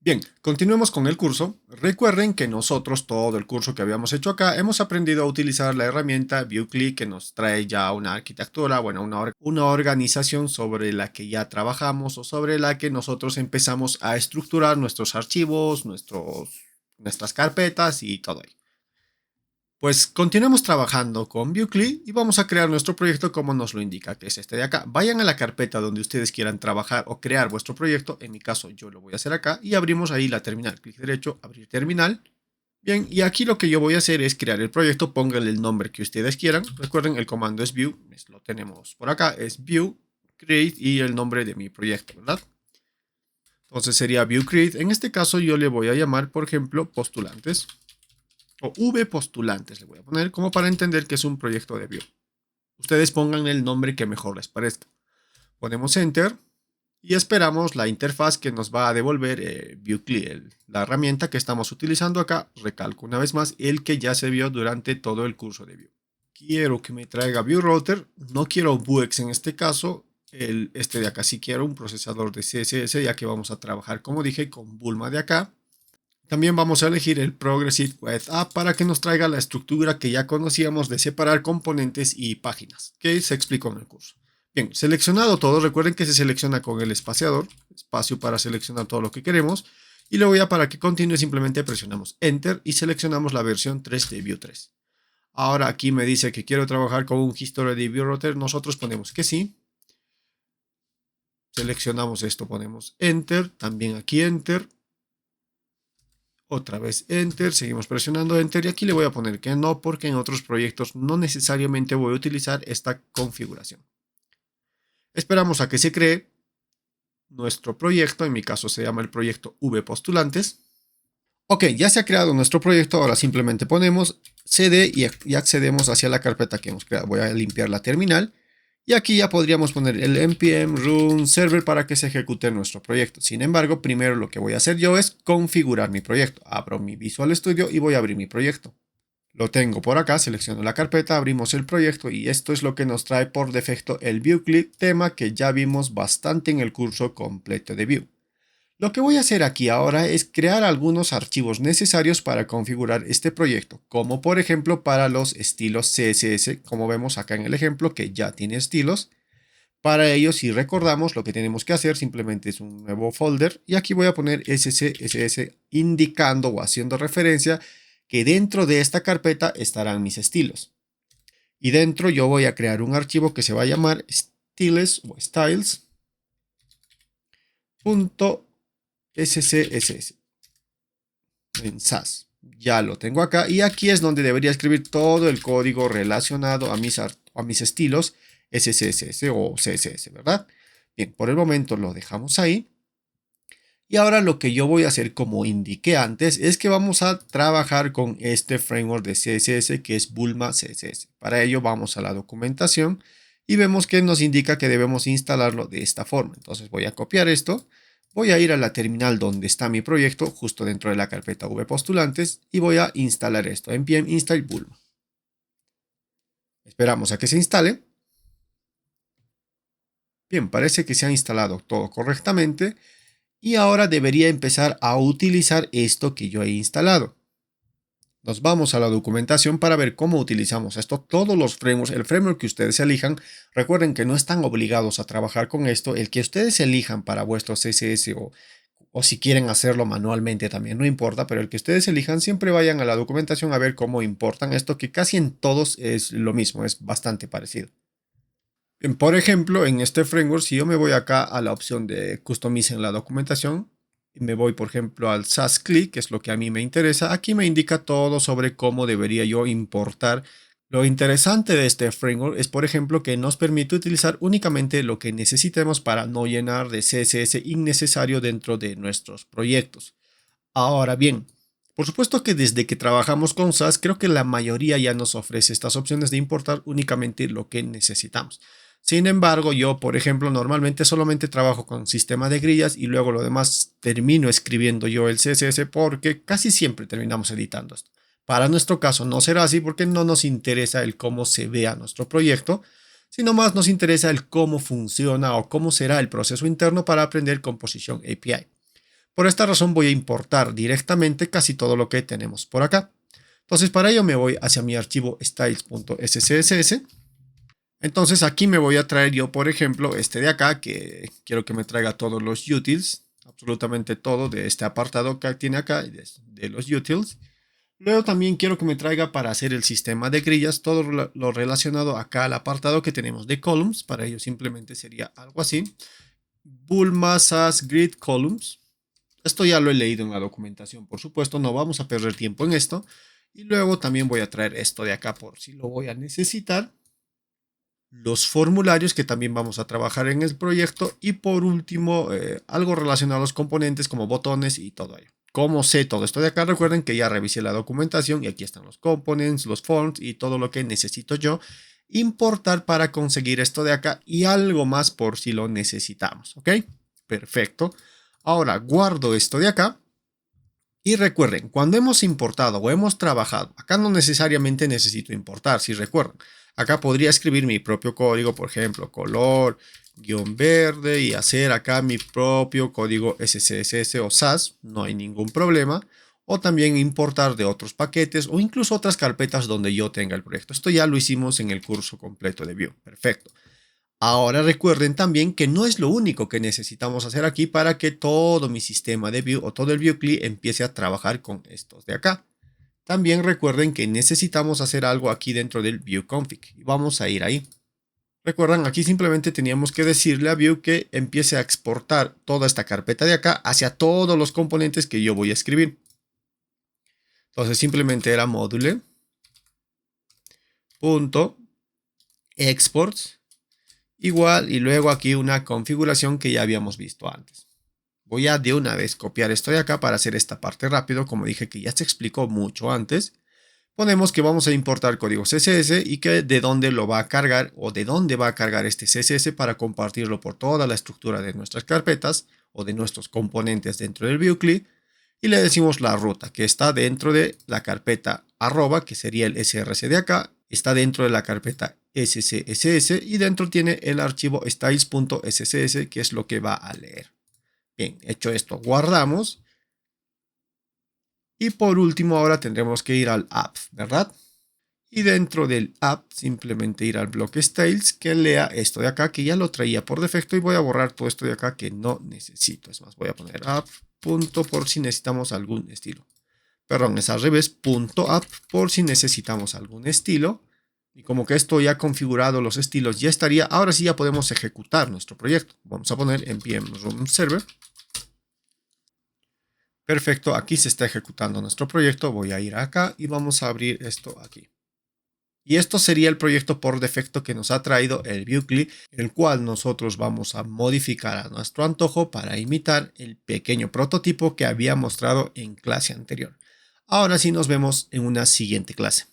Bien, continuemos con el curso. Recuerden que nosotros todo el curso que habíamos hecho acá hemos aprendido a utilizar la herramienta ViewClick que nos trae ya una arquitectura, bueno, una organización sobre la que ya trabajamos o sobre la que nosotros empezamos a estructurar nuestros archivos, nuestras carpetas y todo ello. Pues continuemos trabajando con ViewClick y vamos a crear nuestro proyecto como nos lo indica, que es este de acá. Vayan a la carpeta donde ustedes quieran trabajar o crear vuestro proyecto. En mi caso yo lo voy a hacer acá y abrimos ahí la terminal. Clic derecho, abrir terminal. Bien, y aquí lo que yo voy a hacer es crear el proyecto. Pónganle el nombre que ustedes quieran. Recuerden, el comando es view, lo tenemos por acá, es view, create y el nombre de mi proyecto, ¿verdad? Entonces sería view create. En este caso yo le voy a llamar, por ejemplo, postulantes. O V postulantes le voy a poner como para entender que es un proyecto de Vue. Ustedes pongan el nombre que mejor les parezca. Ponemos Enter y esperamos la interfaz que nos va a devolver VueClick, la herramienta que estamos utilizando acá. Recalco una vez más el que ya se vio durante todo el curso de Vue. Quiero que me traiga VueRouter, no quiero Vuex en este caso. Este de acá sí quiero un procesador de CSS, ya que vamos a trabajar, como dije, con Bulma de acá. También vamos a elegir el Progressive Web App para que nos traiga la estructura que ya conocíamos de separar componentes y páginas, que se explicó en el curso. Bien, seleccionado todo, recuerden que se selecciona con el espaciador, espacio para seleccionar todo lo que queremos, y luego ya para que continúe simplemente presionamos Enter y seleccionamos la versión 3 de Vue 3. Ahora aquí me dice que quiero trabajar con un history de VueRouter, nosotros ponemos que sí. Seleccionamos esto, ponemos Enter, también aquí Enter. Otra vez Enter, seguimos presionando Enter y aquí le voy a poner que no porque en otros proyectos no necesariamente voy a utilizar esta configuración. Esperamos a que se cree nuestro proyecto, en mi caso se llama el proyecto vpostulantes. Ok, ya se ha creado nuestro proyecto, ahora simplemente ponemos cd y accedemos hacia la carpeta que hemos creado. Voy a limpiar la terminal. Y aquí ya podríamos poner el npm run server para que se ejecute nuestro proyecto. Sin embargo, primero lo que voy a hacer yo es configurar mi proyecto. Abro mi Visual Studio y voy a abrir mi proyecto. Lo tengo por acá, selecciono la carpeta, abrimos el proyecto y esto es lo que nos trae por defecto el VueClick, tema que ya vimos bastante en el curso completo de Vue. Lo que voy a hacer aquí ahora es crear algunos archivos necesarios para configurar este proyecto, como por ejemplo para los estilos CSS, como vemos acá en el ejemplo que ya tiene estilos. Para ello, si recordamos, lo que tenemos que hacer simplemente es un nuevo folder y aquí voy a poner SCSS indicando o haciendo referencia que dentro de esta carpeta estarán mis estilos. Y dentro yo voy a crear un archivo que se va a llamar styles o styles.scss en SAS. Ya lo tengo acá y aquí es donde debería escribir todo el código relacionado a mis estilos SCSS o CSS, ¿verdad? Bien, por el momento lo dejamos ahí. Y ahora lo que yo voy a hacer, como indiqué antes, es que vamos a trabajar con este framework de CSS que es Bulma CSS. Para ello vamos a la documentación y vemos que nos indica que debemos instalarlo de esta forma. Entonces voy a copiar esto, voy a ir a la terminal donde está mi proyecto, justo dentro de la carpeta vpostulantes, y voy a instalar esto, npm install Bulma. Esperamos a que se instale. Bien, parece que se ha instalado todo correctamente. Y ahora debería empezar a utilizar esto que yo he instalado. Nos vamos a la documentación para ver cómo utilizamos esto. Todos los frameworks, el framework que ustedes elijan, recuerden que no están obligados a trabajar con esto. El que ustedes elijan para vuestro CSS o si quieren hacerlo manualmente también, no importa, pero el que ustedes elijan, siempre vayan a la documentación a ver cómo importan esto, que casi en todos es lo mismo, es bastante parecido. Por ejemplo, en este framework, si yo me voy acá a la opción de Customize la documentación, y me voy, por ejemplo, al SAS Click, que es lo que a mí me interesa, aquí me indica todo sobre cómo debería yo importar. Lo interesante de este framework es, por ejemplo, que nos permite utilizar únicamente lo que necesitemos para no llenar de CSS innecesario dentro de nuestros proyectos. Ahora bien, por supuesto que desde que trabajamos con SAS, creo que la mayoría ya nos ofrece estas opciones de importar únicamente lo que necesitamos. Sin embargo, yo, por ejemplo, normalmente solamente trabajo con sistema de grillas y luego lo demás termino escribiendo yo el CSS porque casi siempre terminamos editando esto. Para nuestro caso no será así porque no nos interesa el cómo se vea nuestro proyecto, sino más nos interesa el cómo funciona o cómo será el proceso interno para aprender Composition API. Por esta razón voy a importar directamente casi todo lo que tenemos por acá. Entonces para ello me voy hacia mi archivo styles.scss. Entonces aquí me voy a traer yo, por ejemplo, este de acá, que quiero que me traiga todos los utils, absolutamente todo de este apartado que tiene acá, de los utils. Luego también quiero que me traiga para hacer el sistema de grillas, todo lo relacionado acá al apartado que tenemos de columns. Para ello simplemente sería algo así. Bulmas as grid columns. Esto ya lo he leído en la documentación, por supuesto, no vamos a perder tiempo en esto. Y luego también voy a traer esto de acá por si lo voy a necesitar. Los formularios que también vamos a trabajar en el proyecto. Y por último, algo relacionado a los componentes como botones y todo ello. ¿Cómo sé todo esto de acá? Recuerden que ya revisé la documentación y aquí están los components, los fonts y todo lo que necesito yo importar para conseguir esto de acá y algo más por si lo necesitamos. ¿Ok? Perfecto. Ahora guardo esto de acá. Y recuerden, cuando hemos importado o hemos trabajado, acá no necesariamente necesito importar, si recuerdan. Acá podría escribir mi propio código, por ejemplo, color, guión verde y hacer acá mi propio código SCSS o SAS, no hay ningún problema. O también importar de otros paquetes o incluso otras carpetas donde yo tenga el proyecto. Esto ya lo hicimos en el curso completo de Vue. Perfecto. Ahora recuerden también que no es lo único que necesitamos hacer aquí para que todo mi sistema de Vue o todo el Vue CLI empiece a trabajar con estos de acá. También recuerden que necesitamos hacer algo aquí dentro del Vue config y vamos a ir ahí. Recuerdan, aquí simplemente teníamos que decirle a Vue que empiece a exportar toda esta carpeta de acá hacia todos los componentes que yo voy a escribir. Entonces simplemente era module.exports igual y luego aquí una configuración que ya habíamos visto antes. Voy a de una vez copiar esto de acá para hacer esta parte rápido, como dije que ya se explicó mucho antes. Ponemos que vamos a importar código CSS y que de dónde lo va a cargar o de dónde va a cargar este CSS para compartirlo por toda la estructura de nuestras carpetas o de nuestros componentes dentro del Vue CLI. Y le decimos la ruta que está dentro de la carpeta arroba, que sería el src de acá, está dentro de la carpeta scss y dentro tiene el archivo styles.scss, que es lo que va a leer. Bien, hecho esto, guardamos. Y por último ahora tendremos que ir al app, ¿verdad? Y dentro del app simplemente ir al bloque styles que lea esto de acá, que ya lo traía por defecto, y voy a borrar todo esto de acá que no necesito. Es más, voy a poner app. Punto por si necesitamos algún estilo. Perdón, es al revés, punto app por si necesitamos algún estilo. Y como que esto ya configurado, los estilos ya estaría, ahora sí ya podemos ejecutar nuestro proyecto. Vamos a poner npm run server. Perfecto, aquí se está ejecutando nuestro proyecto. Voy a ir acá y vamos a abrir esto aquí. Y esto sería el proyecto por defecto que nos ha traído el Vue CLI, el cual nosotros vamos a modificar a nuestro antojo para imitar el pequeño prototipo que había mostrado en clase anterior. Ahora sí nos vemos en una siguiente clase.